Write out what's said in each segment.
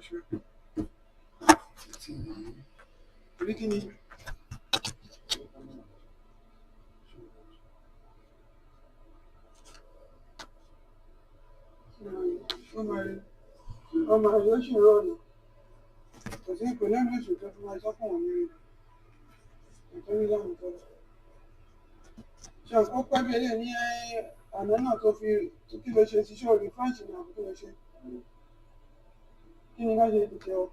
ṣe. Orí kí ni? Ọmọ rẹ̀ yóò ṣòro ọ̀nà. Kò sí ìpínlẹ̀ méjì tó fi máa sọ fún òun ní ìtọ́jú lọ́nà tó lọ. Ṣé ọ̀pọ̀ pẹ́ bí eléyìí ní àná náà tó fi kí ló ṣe ṣiṣẹ́ orí French ní àbúkí ló ṣe? Kí ni ká ṣe ìdíje ọ?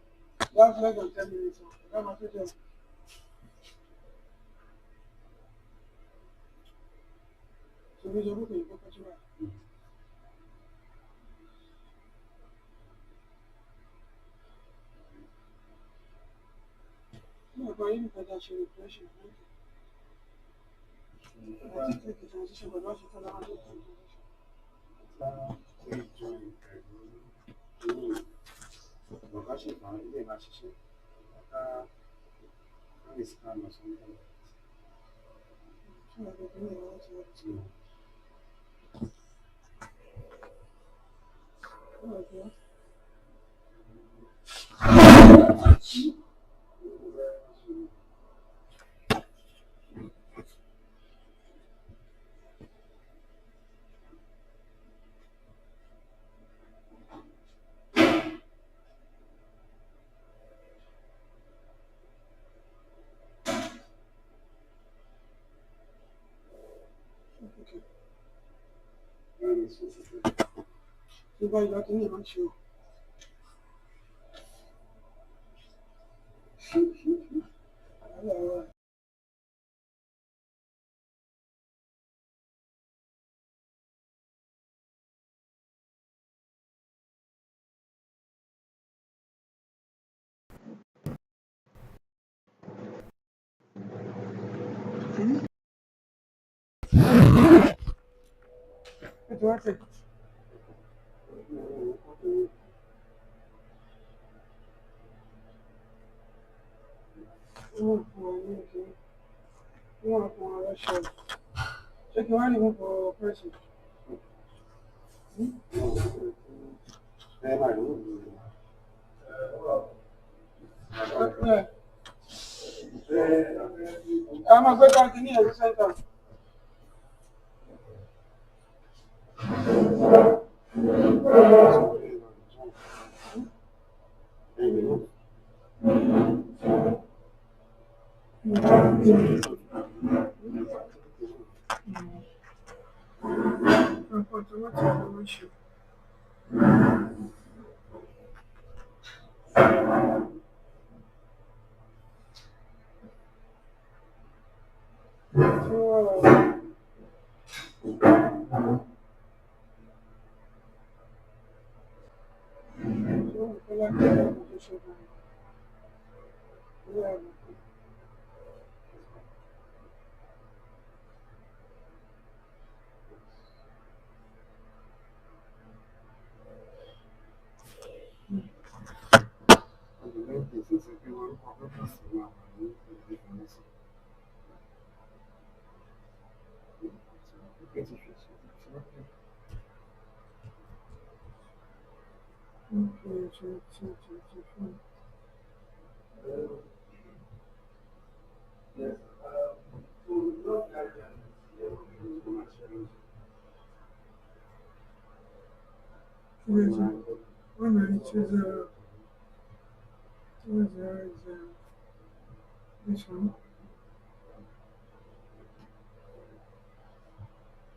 That's less than 10 minutes. Ọ̀gá máa tó jẹun. Ṣèbí ìjọba kò yẹ kó kọjú wa. Ní ọ̀pọ̀ ayé nìkan dá ṣe reflection. Àti take transition pẹ̀lú ọ̀ṣun tó lọ́wọ́ tó kàn Ọ̀gá ṣètàn ilé ìbá ṣiṣẹ́ ọ̀gá láì sí ká lọ sọ́ńdọ̀. fún ọ̀gbẹ́ ìpínlẹ̀ ìwọ̀n ti wọ́n ti wọ́n. Nígbà ìgbà kí ni ìwọ̀n ṣe o? Ètò wá tẹ̀. Wọ́n fún ọ ní ìdí. Wọ́n fún ọ lọ́ṣọ̀. Ṣé kí wọ́n rí mú fọ pẹ́sì? Ẹ máa lò ó. A máa gbé káàkiri ní ẹ̀rọ sẹ́ńtà. This one.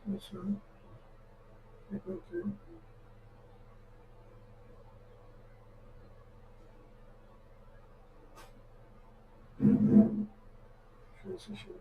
This one. Okay. Transition.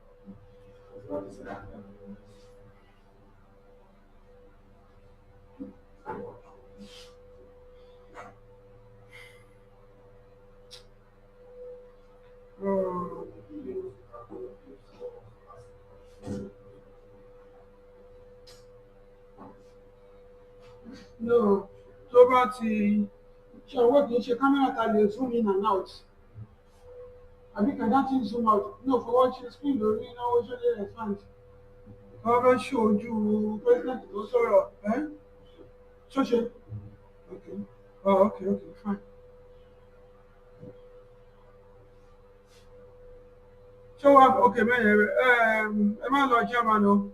No, tó bá ti ṣe owó kì í ṣe kámẹ́rà ta lè zoom in and out. Àbí kẹ̀dá tí ń zoom out ní òfowó ṣe screen lórí náwó ṣe lè expand. Wọ́n fẹ́ ṣe ojú president tó sọ̀rọ̀ ẹ́ ṣọ́ṣe. Okay. Oh, okay, fine. Show up, okay, man. Am I Lord Chairman? No,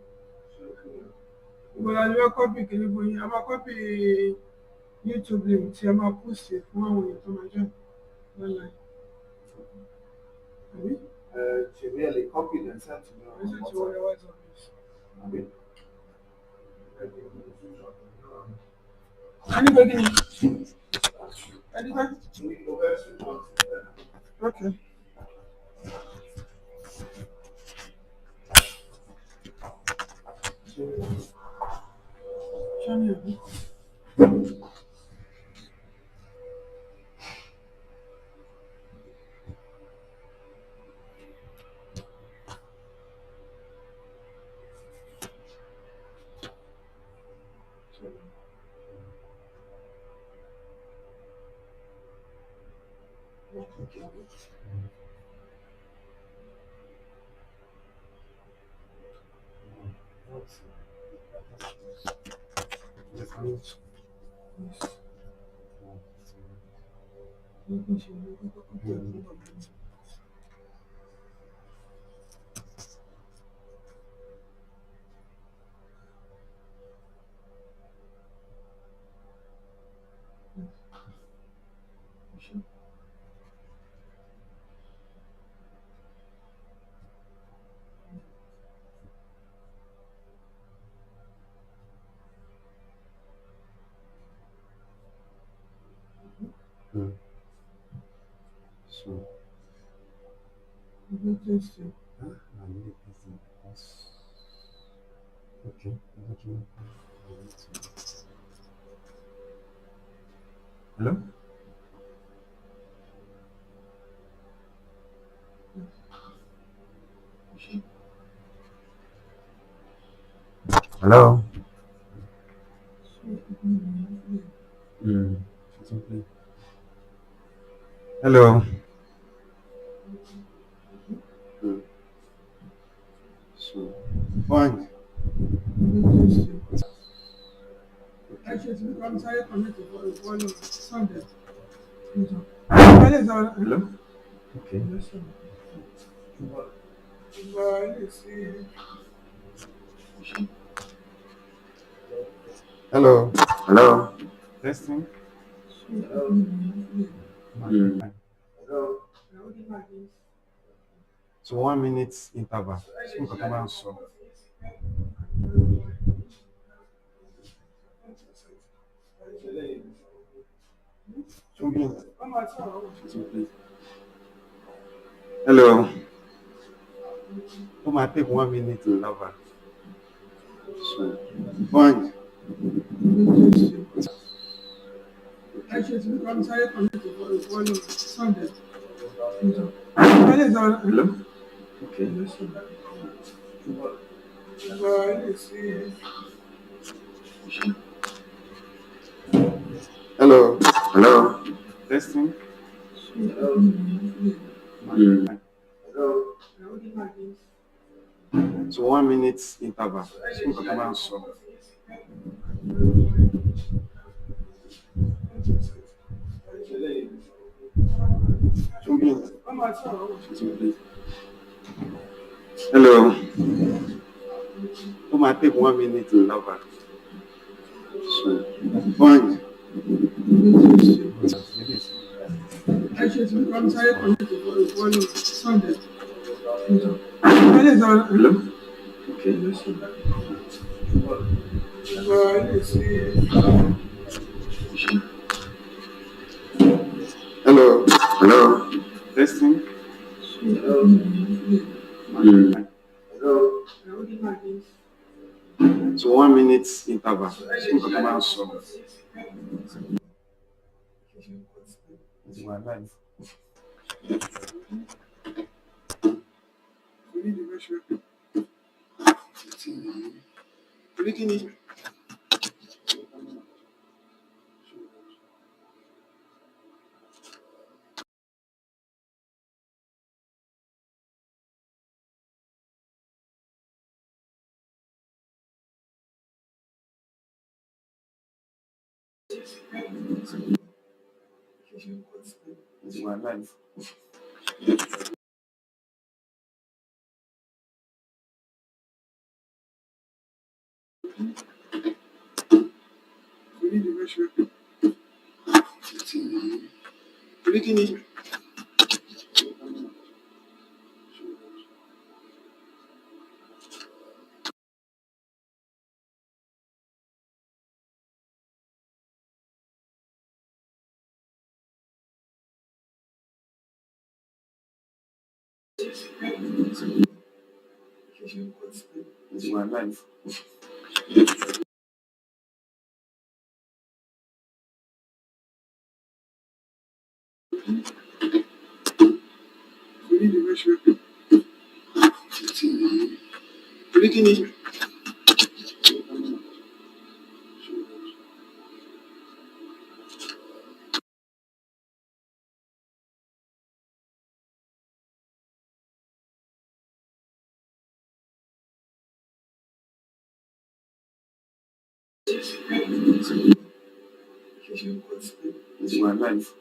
but I will copy Kilibu. I'm a copy YouTube link. See, I'm a post it. One way to my job. Online. Abi? She really copied and sent to me I on said to WhatsApp. your WhatsApp. Abi? Anybody? Anybody? Okay. Channel. So, huh? I need this thing. Okay. Hello? Hello? Simply. Hello? So, fine. Actually, I'm sorry, connected for one Sunday. Hello? Okay. Hello? Hello? Testing? Fine. So 1 minute interval. So, hello. Oh, my take 1 minute interval. So, fine. Actually, I'm sorry, connected for one Sunday. Hello? Okay. Hello? Hello? Testing? Fine. So 1 minute interval. So, hello. Oh, my take 1 minute interval. So, fine. Actually, I'm sorry, connected for one Sunday. Hello? Okay. Hello. Hello. Testing? Fine. So 1 minute interval. So, it's my life. It's my life. We need to make sure. Everything It's my life. we need to make sure. Everything It's my life.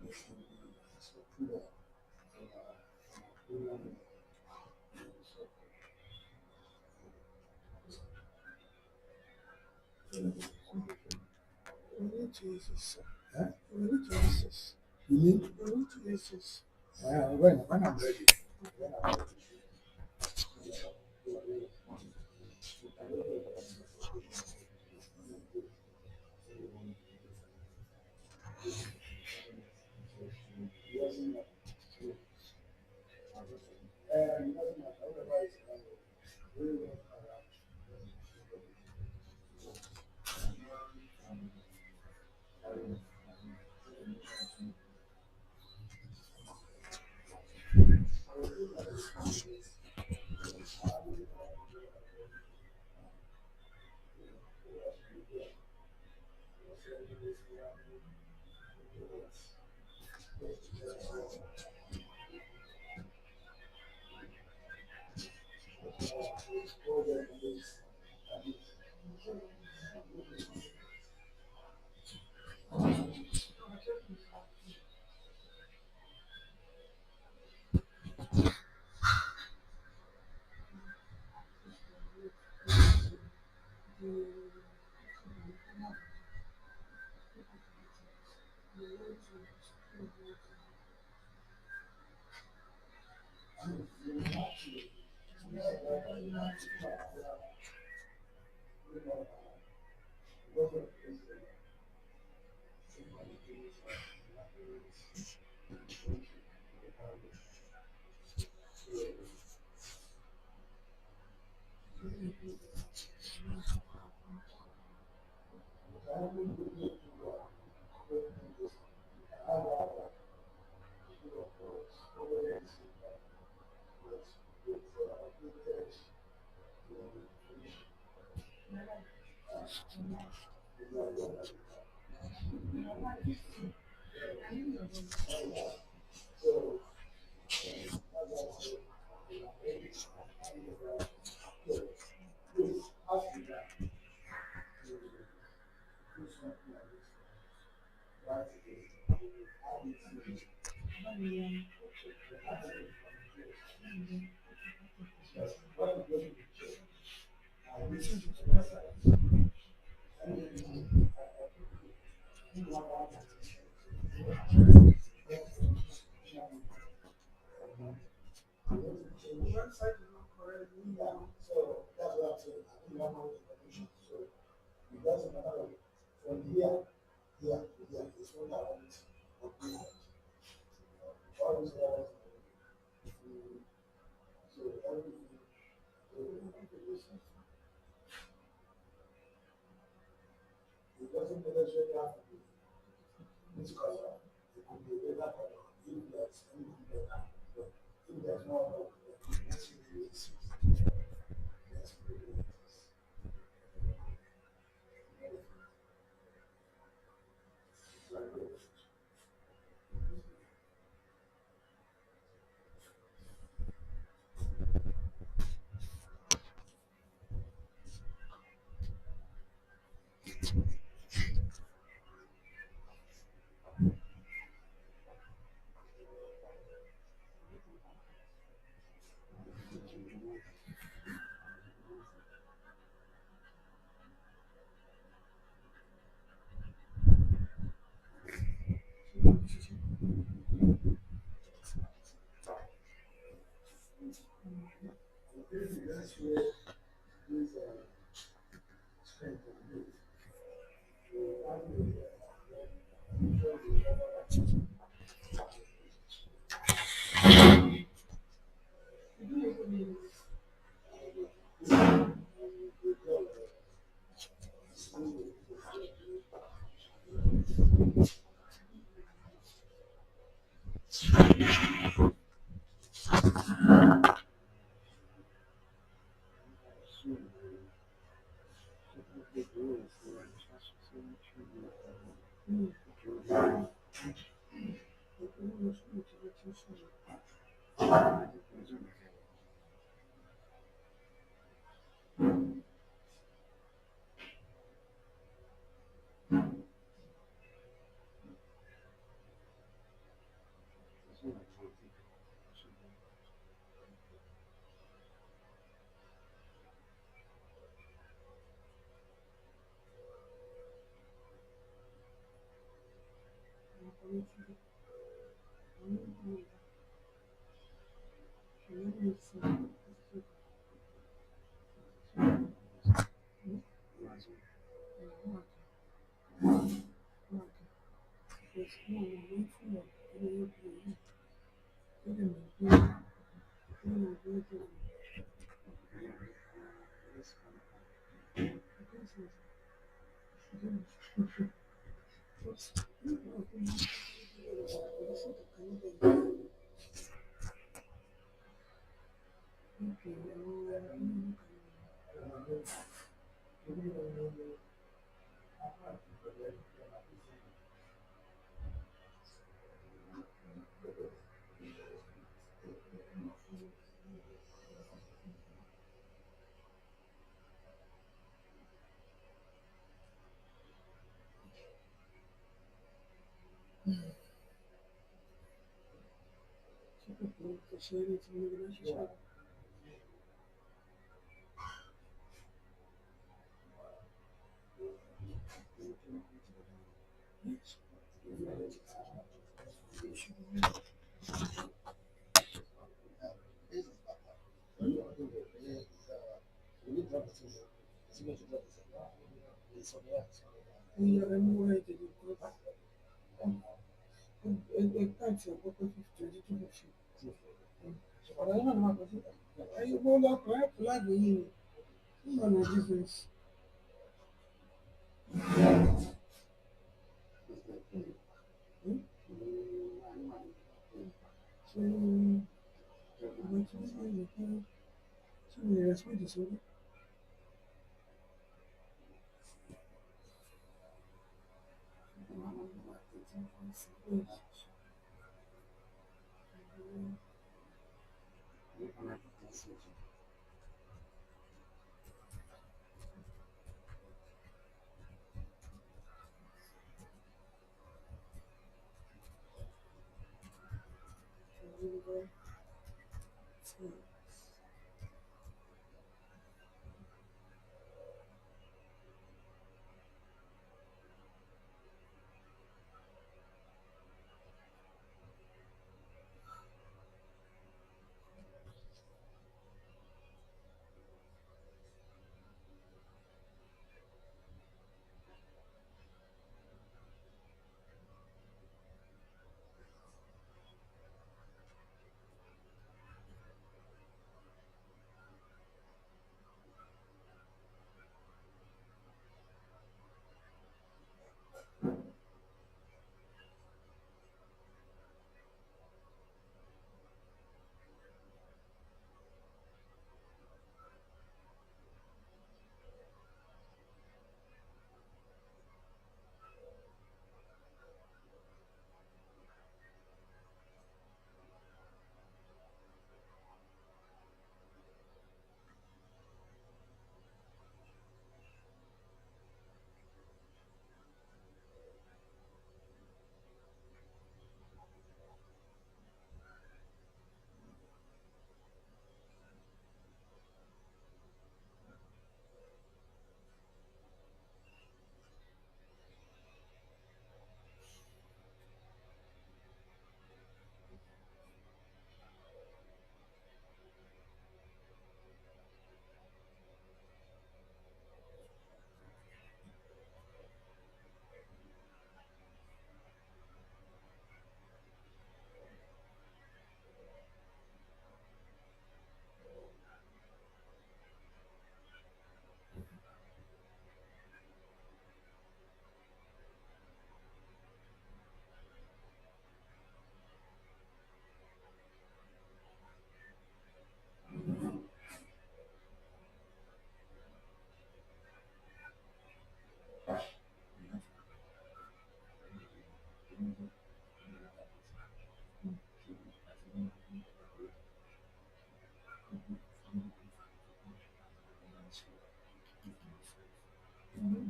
We need to use this. Huh? We need to use this. We need to use this. When I'm ready. When I'm ready. The website is not correct. So that's what I'm saying. I don't know the information. So it doesn't matter from here, it's only about agreement. All these others, so everything, it doesn't necessarily have to be this color. It could be a better color if there's anything better. But if there's no other, let's use it. Let's put it. That's where this strength of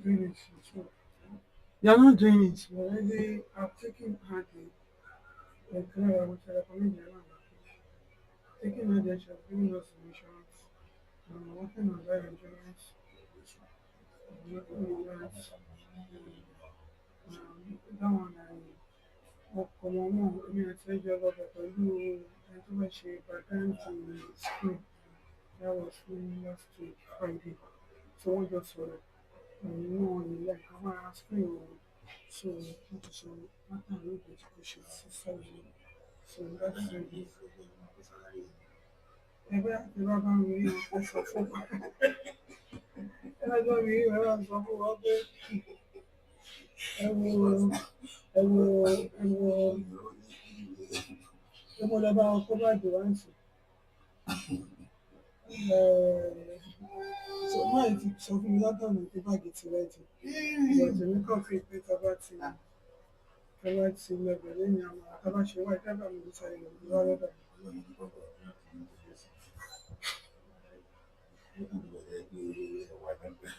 Doing it. So, you're not doing it. You already have taken hardly. Claro, muchas la familia, no, taking advantage of giving us insurance, working on that insurance, working on that, that one ọ̀pọ̀lọpọ̀ náà èmi àti ẹjọ́ lọ́bẹ̀ pẹ̀lú ẹni tó fẹ́ ṣe bàdáǹtì screen that was last week Friday tí wọ́n jọ sọ̀rọ̀ òun náà nílẹ̀ àwọn ará screen òun so wọ́n ti sọ látàrí ìgbà tí kò ṣe sí sọ́ọ̀jì so that's ready. Ẹgbẹ́ àti bàbá mi rí wọn sọ fún wa ẹgbẹ́ mi rí wọn sọ fún wa pé ẹ wo ẹ wo ẹ wo ẹ mo lọ bá wọn kó bá jù wá ń sìn. So máa ti sọ fún mi látàná pé báàgì ti rẹ́dì ìbọ̀dì mi kàn fi pé tábà ti lọ́bẹ̀ lẹ́yìn àwọn tábà ṣe wá ìdábà mi ló sáré lọ wá lọ́dọ̀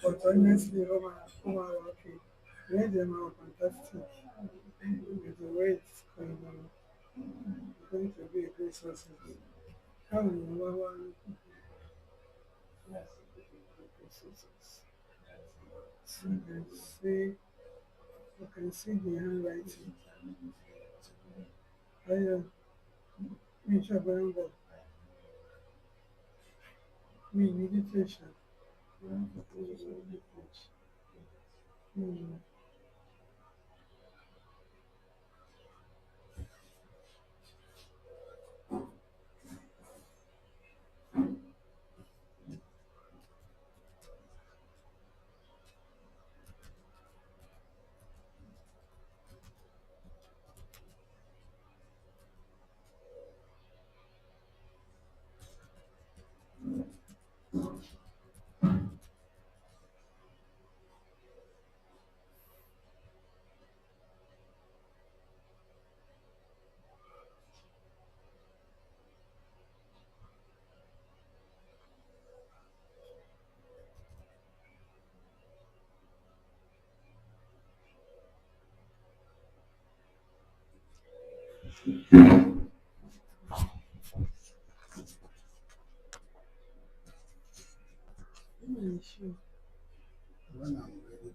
but honestly ó máa wà okay rent dem are fantastic with the way it's going on it's going to be a great success káwọn èèyàn wá wá ní so you can see the handwriting ayọ̀ mi ìṣọ̀bẹ̀ ń bọ̀ mi ní dictation. Mm. Sure. When I'm ready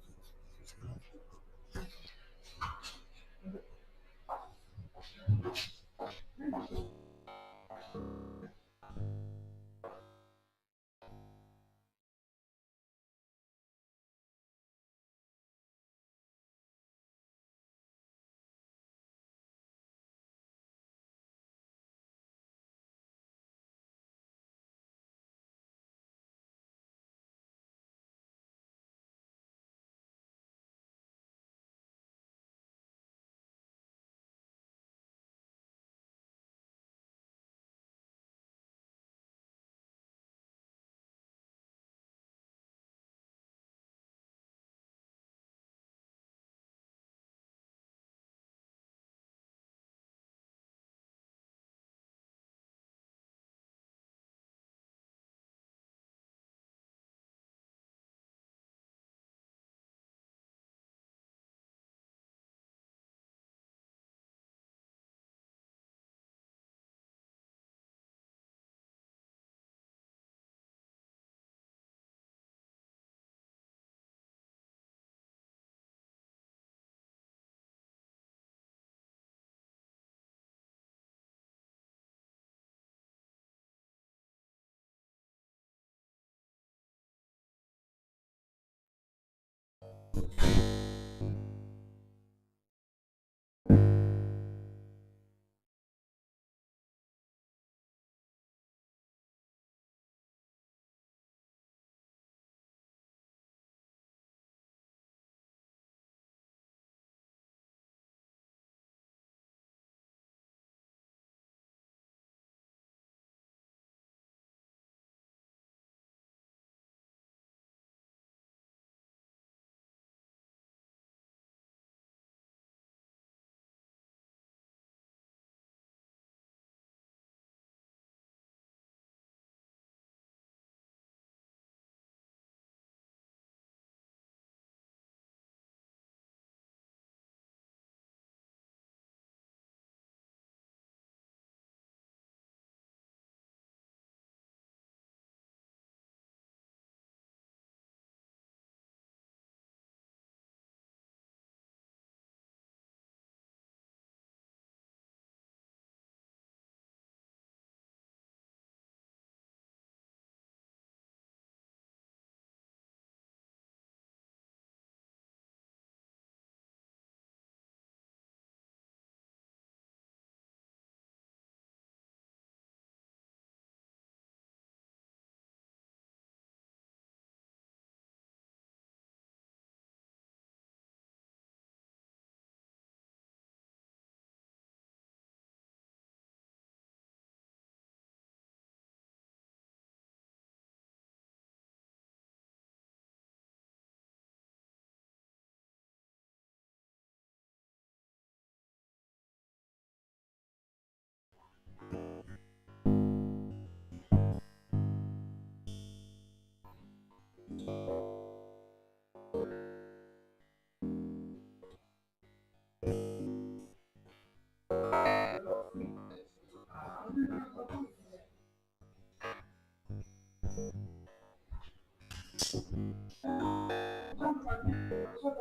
Só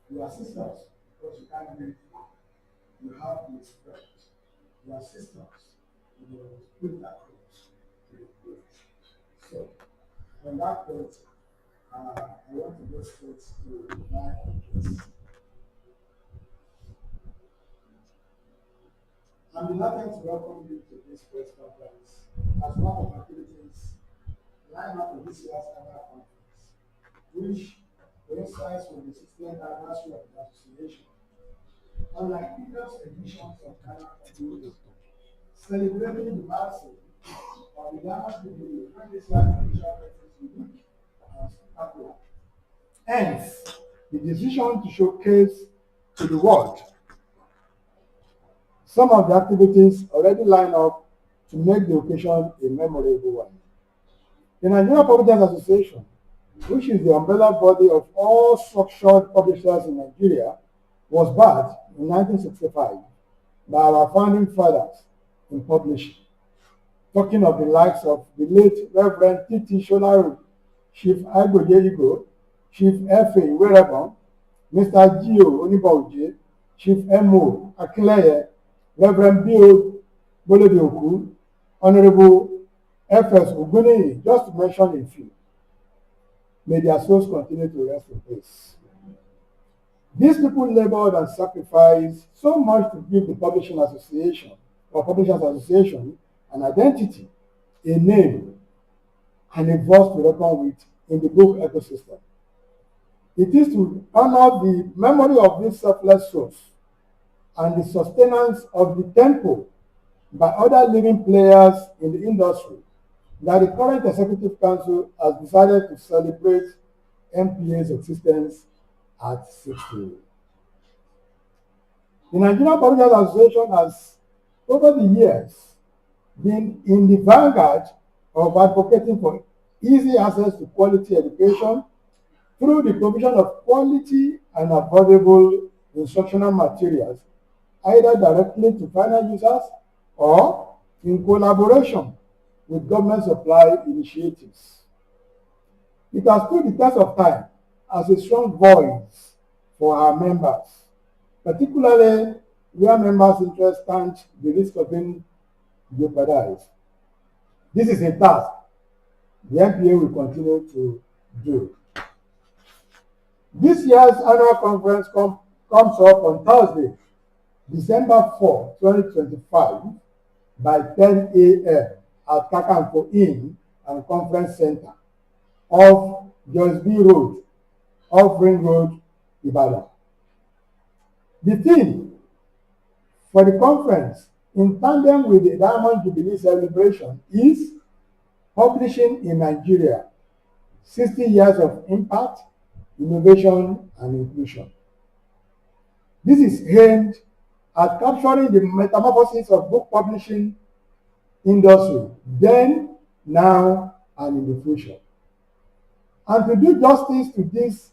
Your sisters, because you can't do it, you have to express. Your sisters, you know, put that across to the group. So, on that note, I want to go straight to my address. I'm delighted to welcome you to this press conference as one of the activities lined up for this year's annual conference, which coincides with the 60th anniversary of the association. Unlike previous editions of annual conference, celebrating the milestone of the Diamond Jubilee, when this year's edition is unique and spectacular. Hence, the decision to showcase to the world some of the activities already lined up to make the occasion a memorable one. The Nigerian Publishers Association, which is the umbrella body of all structured publishers in Nigeria, was birthed in 1965 by our founding fathers in publishing. Talking of the likes of the late Reverend T.T. Sholaru, Chief Agboje Igbo, Chief F.A. Iwerebon, Mr. Gio Onibawuje, Chief M.O. Akinleye, Reverend B.O. Bolodioku, Honorable F.S. Oguniyi, just to mention a few. May their souls continue to rest in peace. These people labored and sacrificed so much to give the Publishing Association or Publishers Association an identity, a name, and a voice to reckon with in the book ecosystem. It is to honor the memory of these selfless souls and the sustenance of the temple by other living players in the industry that the current Executive Council has decided to celebrate NPA's existence at 60. The Nigerian Publishers Association has, over the years, been in the vanguard of advocating for easy access to quality education through the provision of quality and affordable instructional materials, either directly to final users or in collaboration with government supply initiatives. It has stood the test of time as a strong voice for our members, particularly where members' interests stand the risk of being jeopardized. This is a task the NPA will continue to do. This year's annual conference comes up on Thursday, December 4, 2025, by 10 a.m. at Kakanfo Inn and Conference Center off Joyce B. Road, off Ring Road, Ibadan. The theme for the conference, in tandem with the Diamond Jubilee celebration, is Publishing in Nigeria, 60 Years of Impact, Innovation, and Inclusion. This is aimed at capturing the metamorphosis of book publishing industry then, now, and in the future. And to do justice to this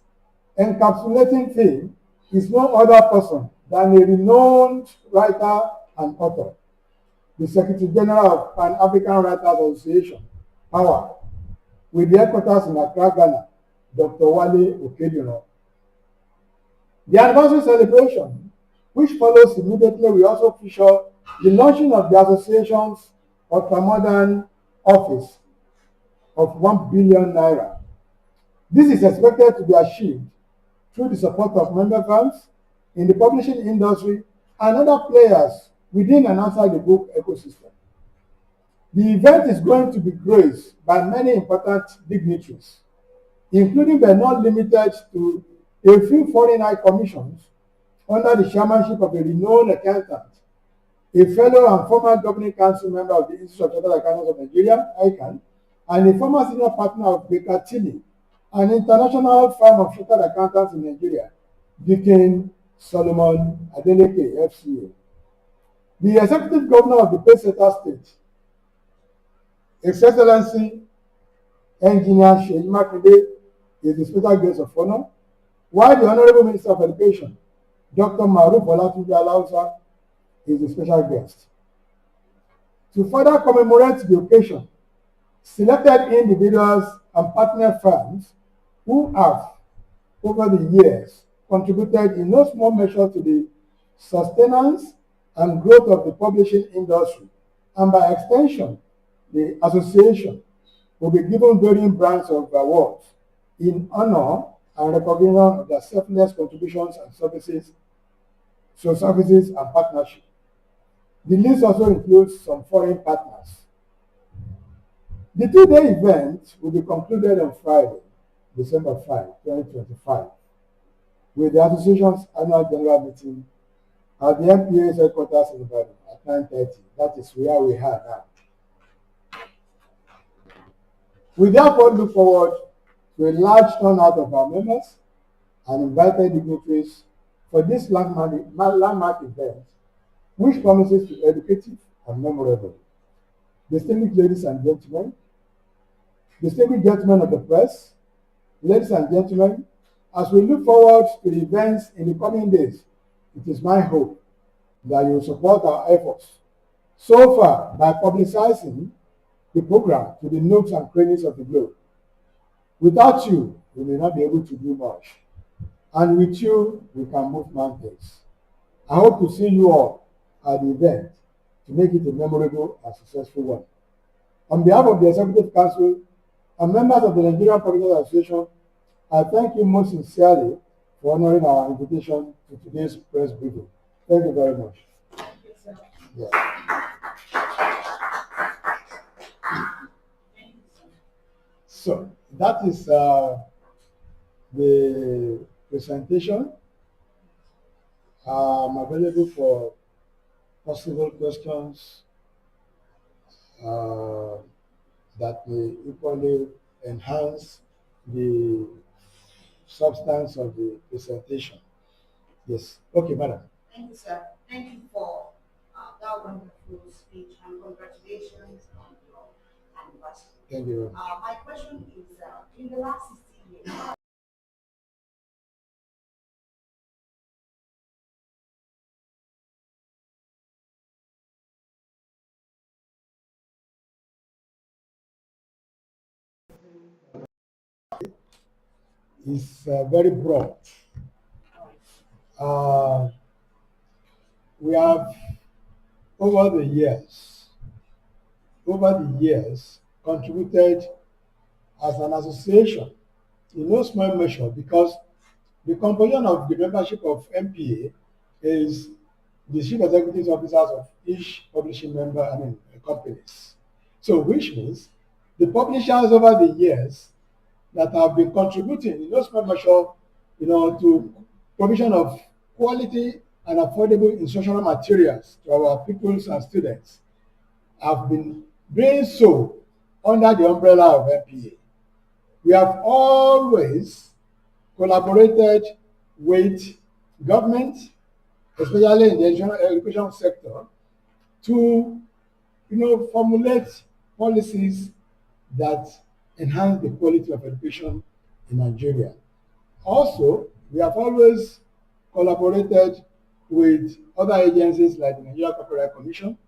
encapsulating theme is no other person than a renowned writer and author, the Secretary General of Pan-African Writers Association, PAWA, with the headquarters in Accra, Ghana, Dr. Wale Okediro. The anniversary celebration, which follows immediately, will also feature the launching of the association's ultramodern office of 1 billion naira. This is expected to be achieved through the support of member firms in the publishing industry and other players within and outside the book ecosystem. The event is going to be graced by many important dignitaries, including but not limited to a few foreign high commissions under the chairmanship of a renowned accountant, a fellow and former governing council member of the Institute of Chartered Accountants of Nigeria, ICANN, and a former senior partner of Baker Tilly, an international firm of chartered accountants in Nigeria, Dikin Solomon Adeleke, FCA. The executive governor of the Peseta State, His Excellency Engineer Seyi Makinde, is the special guest of honor, while the Honorable Minister of Education, Dr. Maruf Olatunji Alausa, is the special guest. To further commemorate the occasion, selected individuals and partner firms who have, over the years, contributed in no small measure to the sustenance and growth of the publishing industry, and by extension, the association will be given varying brands of awards in honor and recognition of their selfless contributions and services and partnership. The list also includes some foreign partners. The two-day event will be concluded on Friday, December 5, 2025, with the association's annual general meeting at the MPA's headquarters in Ibadan at 9:30. That is where we are now. We therefore look forward to a large turnout of our members and invited dignitaries for this landmark event, which promises to be educative and memorable. Distinguished ladies and gentlemen, distinguished gentlemen of the press, ladies and gentlemen, as we look forward to the events in the coming days, it is my hope that you will support our efforts so far by publicizing the program to the nooks and crannies of the globe. Without you, we may not be able to do much. And with you, we can move mountains. I hope to see you all at the event to make it a memorable and successful one. On behalf of the Executive Council and members of the Nigerian Publishers Association, I thank you most sincerely for honoring our invitation to today's press briefing. Thank you very much. Yeah. So that is the presentation. I'm available for possible questions that may equally enhance the substance of the presentation. Yes. Okay, madam. Thank you, sir. Thank you for that wonderful speech and congratulations on your anniversary. Thank you. My question is, in the last 60 years, is very broad. We have over the years contributed as an association in no small measure, because the composition of the membership of MPA is the chief executive officers of each publishing companies. So which means the publishers over the years that have been contributing in no small measure, to provision of quality and affordable instructional materials to our pupils and students have been doing so under the umbrella of MPA. We have always collaborated with government, especially in the education sector, to formulate policies that enhance the quality of education in Nigeria. Also, we have always collaborated with other agencies like the Nigeria Copyright Commission,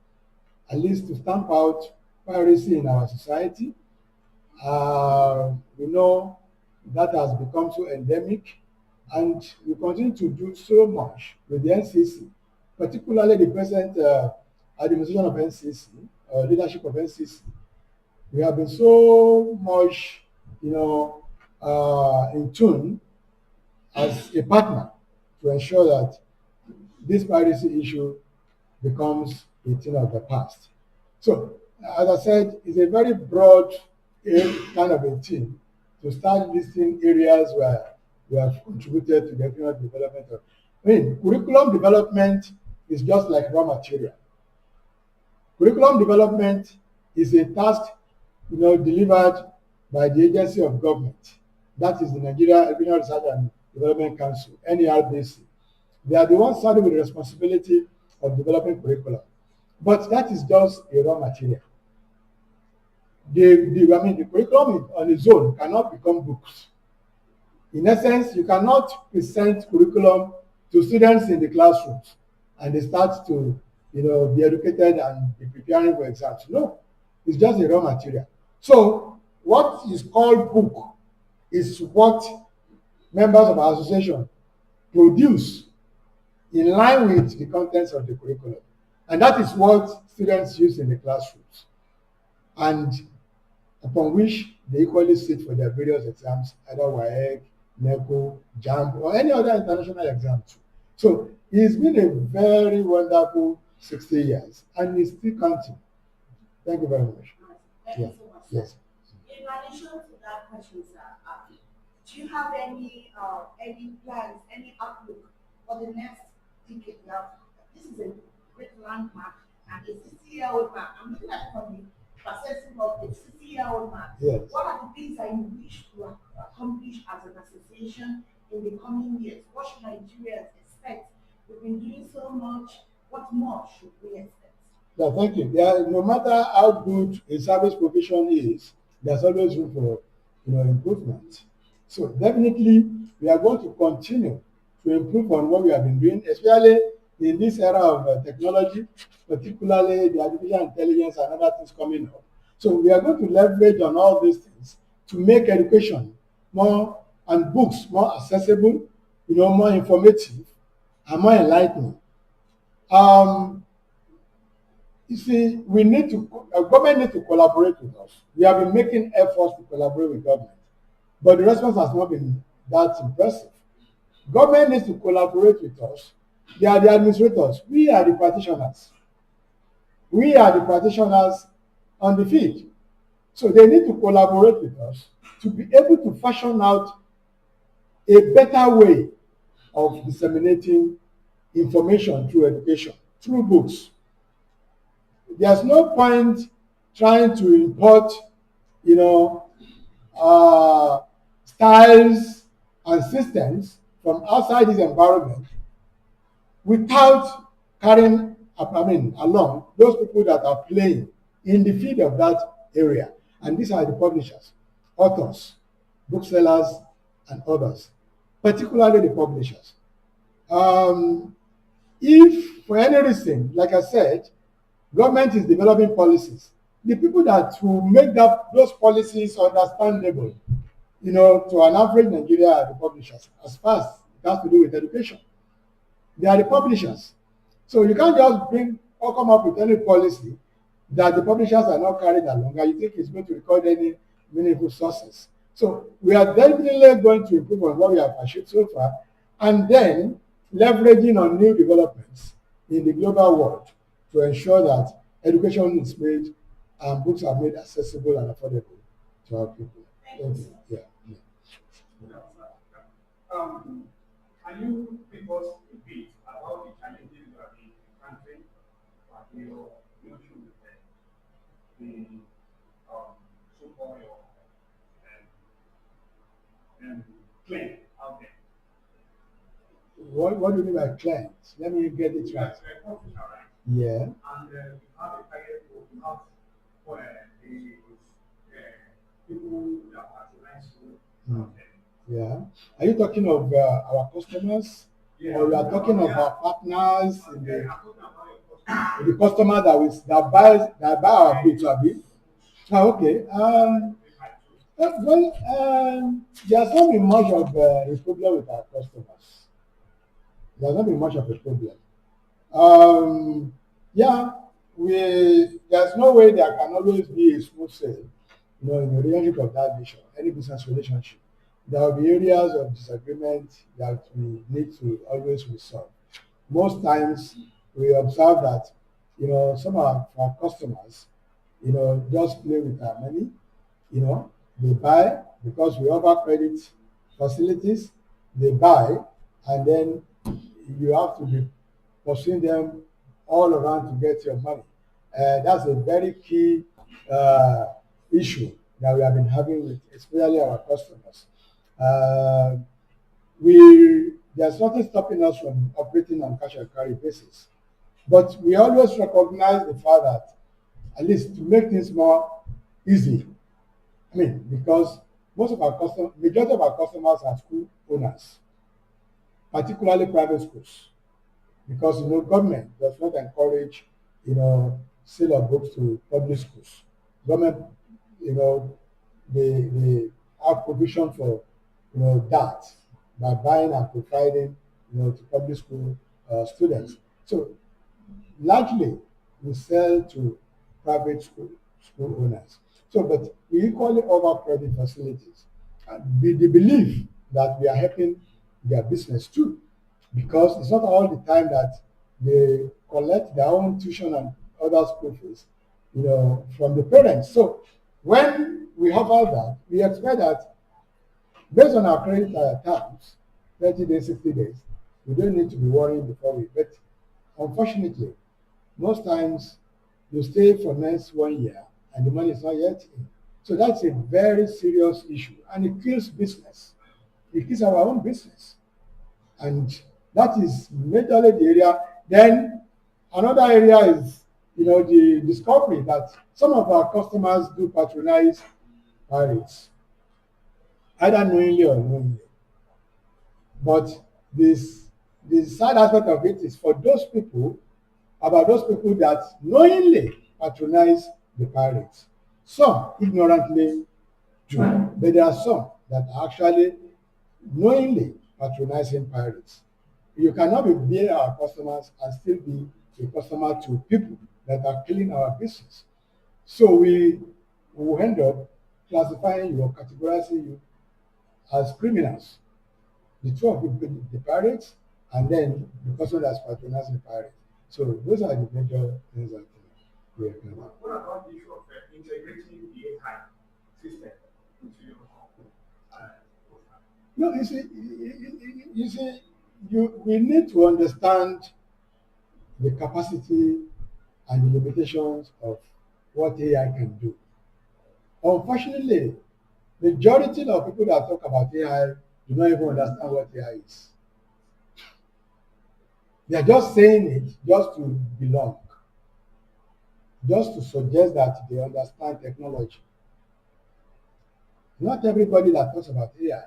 at least to stamp out piracy in our society. We know that has become so endemic, and we continue to do so much with the NCC, particularly the present administration of NCC, or leadership of NCC. We have been so much, in tune as a partner to ensure that this piracy issue becomes a thing of the past. So, as I said, it's a very broad kind of a thing to start listing areas where we have contributed to the economic development of. Curriculum development is just like raw material. Curriculum development is a task, delivered by the agency of government. That is the Nigeria Educational Research and Development Council, NERDC. They are the ones saddled with the responsibility of developing curriculum. But that is just a raw material. The curriculum on its own cannot become books. In essence, you cannot present curriculum to students in the classrooms and they start to, be educated and be preparing for exams. No, it's just a raw material. So what is called book is what members of our association produce in line with the contents of the curriculum. And that is what students use in the classrooms. And upon which they equally sit for their various exams, either WAEC, NECO, JAMB, or any other international exam too. So it's been a very wonderful 60 years, and it's still counting. Thank you very much. Thank Yeah. you so much. Yes. In addition to that question, sir, do you have any plans, any outlook for the next decade? Now, this is a great landmark and a 60-year-old man. I'm looking at it from the perspective of a 60-year-old man. Yes. What are the things that you wish to accomplish as an association in the coming years? What should Nigerians expect? We've been doing so much. What more should we expect? Yeah, thank you. Yeah, no matter how good a service provision is, there's always room for improvement. So definitely we are going to continue to improve on what we have been doing, especially in this era of technology, particularly the artificial intelligence and other things coming up. So we are going to leverage on all these things to make education more and books more accessible, more informative and more enlightening. You see, government need to collaborate with us. We have been making efforts to collaborate with government, but the response has not been that impressive. Government needs to collaborate with us. They are the administrators. We are the practitioners. We are the practitioners on the field. So they need to collaborate with us to be able to fashion out a better way of disseminating information through education, through books. There's no point trying to import, styles and systems from outside this environment without carrying, along those people that are playing in the field of that area. And these are the publishers, authors, booksellers, and others, particularly the publishers. If for any reason, like I said, government is developing policies, the people that will make those policies understandable, to an average Nigeria are the publishers, as far as it has to do with education. They are the publishers. So you can't just come up with any policy that the publishers are not carrying along and you think it's going to record any meaningful sources. So we are definitely going to improve on what we have achieved so far, and then leveraging on new developments in the global world to ensure that education is made and books are made accessible and affordable to our people. Thank you. Yeah. Can you give us a bit about the challenges you have been encountering in your notion with the so-called claim out there? What do you mean by clients? Let me get it right. Yeah. And you have a target to have the people that patronize you out there. Yeah. Are you talking of our customers? Yeah. Or you are talking of our partners in I'm the talking about your customer. customer that buy our goods, Abi? Okay. There's not been much of a problem with our customers. There's not been much of a problem. There's no way there can always be a smooth sale, in a relationship of that nature, any business relationship. There will be areas of disagreement that we need to always resolve. Most times we observe that, some of our customers, just play with our money, they buy because we offer credit facilities, they buy, and then you have to be pursuing them all around to get your money. That's a very key issue that we have been having with especially our customers. There's nothing stopping us from operating on cash and carry basis, but we always recognize the fact that at least to make things more easy, because majority of our customers are school owners, particularly private schools, because government does not encourage sale of books to public schools. Government, they have provision for that by buying and providing to public school students. So largely we sell to private school owners. So, but we equally offer credit facilities. And with the belief that we are helping their business too, because it's not all the time that they collect their own tuition and other school fees, from the parents. So when we offer that, we expect that based on our credit terms, 30 days, 60 days, we don't need to be worrying before we. But unfortunately, most times you stay for next 1 year and the money is not yet in. So that's a very serious issue and it kills business. It kills our own business. And that is majorly the area. Then another area is, the discovery that some of our customers do patronize pirates, either knowingly or unknowingly. But the sad aspect of it is for those people, about those people that knowingly patronize the pirates. Some ignorantly do, but there are some that are actually knowingly patronizing pirates. You cannot be our customers and still be a customer to people that are killing our business. So we will end up classifying you or categorizing you as criminals. The two of you, the pirates, and then the person that's patronizing the pirate. So those are the major things that we are doing. What about the issue of integrating the AI system into your No, we need to understand the capacity and the limitations of what AI can do. Unfortunately, majority of people that talk about AI do not even understand what AI is. They are just saying it just to belong, just to suggest that they understand technology. Not everybody that talks about AI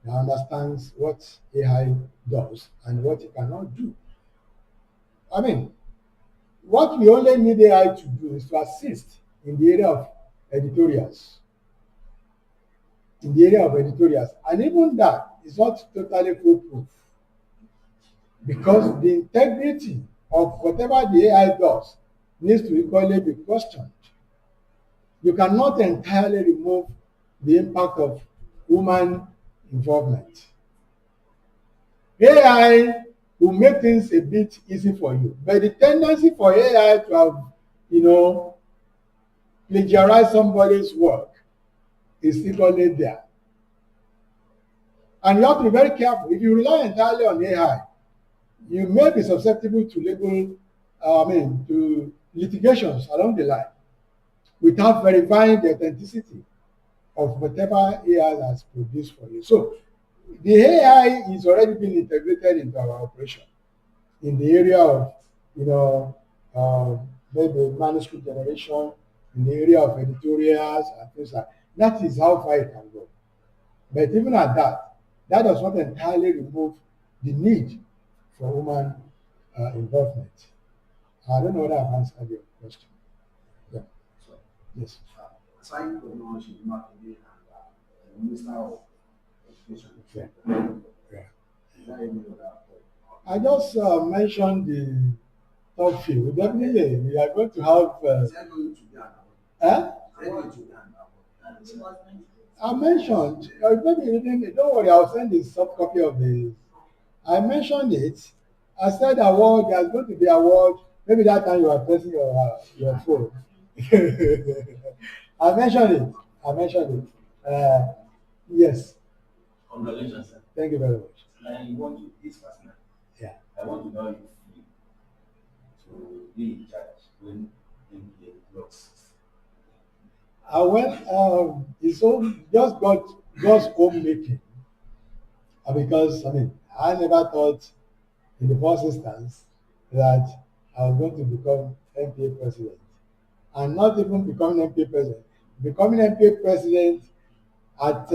now understands what AI does and what it cannot do. I mean, what we only need AI to do is to assist in the area of editorials. And even that is not totally foolproof. Because the integrity of whatever the AI does needs to equally be questioned. You cannot entirely remove the impact of human involvement. AI will make things a bit easy for you, but the tendency for AI to have, plagiarize somebody's work is equally there. And you have to be very careful. If you rely entirely on AI, you may be susceptible to to litigations along the line without verifying the authenticity of whatever AI has produced for you. So the AI is already being integrated into our operation in the area of, maybe manuscript generation, in the area of editorials and things like that. That is how far it can go. But even at that, that does not entirely remove the need for human involvement. I don't know whether I've answered your question. Yeah. So, Yes. aside from launching marketing and Minister of Education, Yeah. Yeah. is there any other? I just mentioned the top field. Definitely, we are going to have. Is there going to be an award? Is there going to be an award? I mentioned, maybe you didn't, don't worry, I'll send the soft copy of the. I mentioned it. I said award, there's going to be award. Maybe that time you are pressing your phone. I mentioned it. Yes. Congratulations, sir. Thank you very much. I want to this personal. Yeah. I want to know if you to be in charge when MBA blocks. It's all just God's own making. Because I never thought in the first instance that I was going to become MPA president. And not even becoming MPA president. Becoming MPA president at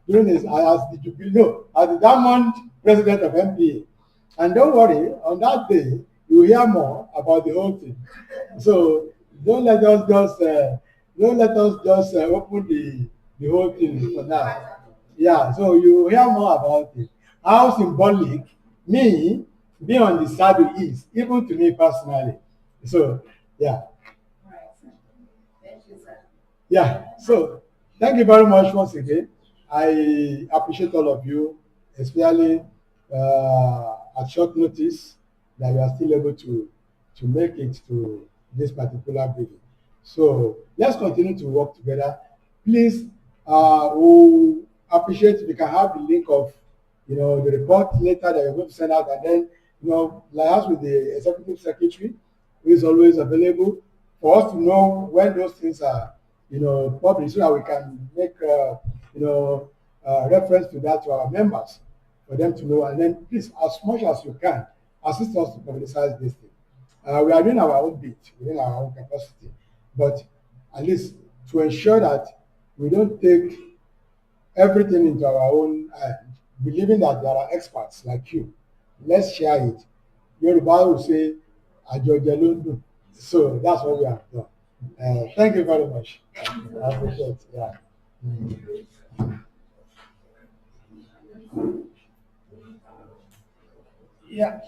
during his as the Diamond president of MPA. And don't worry, on that day you will hear more about the whole thing. So don't let us just open the whole thing for now. Yeah, so you will hear more about it. How symbolic me being on the saddle is, even to me personally. So, yeah. Right, sir. Thank you, sir. Yeah, so thank you very much once again. I appreciate all of you, especially at short notice that you are still able to make it to this particular briefing. So let's continue to work together. Please, we appreciate if you can have the link of the report later that you're going to send out, and then liaise with the executive secretary, who is always available for us to know when those things are published, so that we can make reference to that to our members for them to know. And then please, as much as you can, assist us to publicize this thing. We are doing our own bit within our own capacity, but at least to ensure that we don't take everything into our own hand, believing that there are experts like you. Let's share it. Yoruba will say, "Àjọjẹ ló ń dùn." So that's what we have done. Thank you very much. I appreciate it. Yeah. Yeah.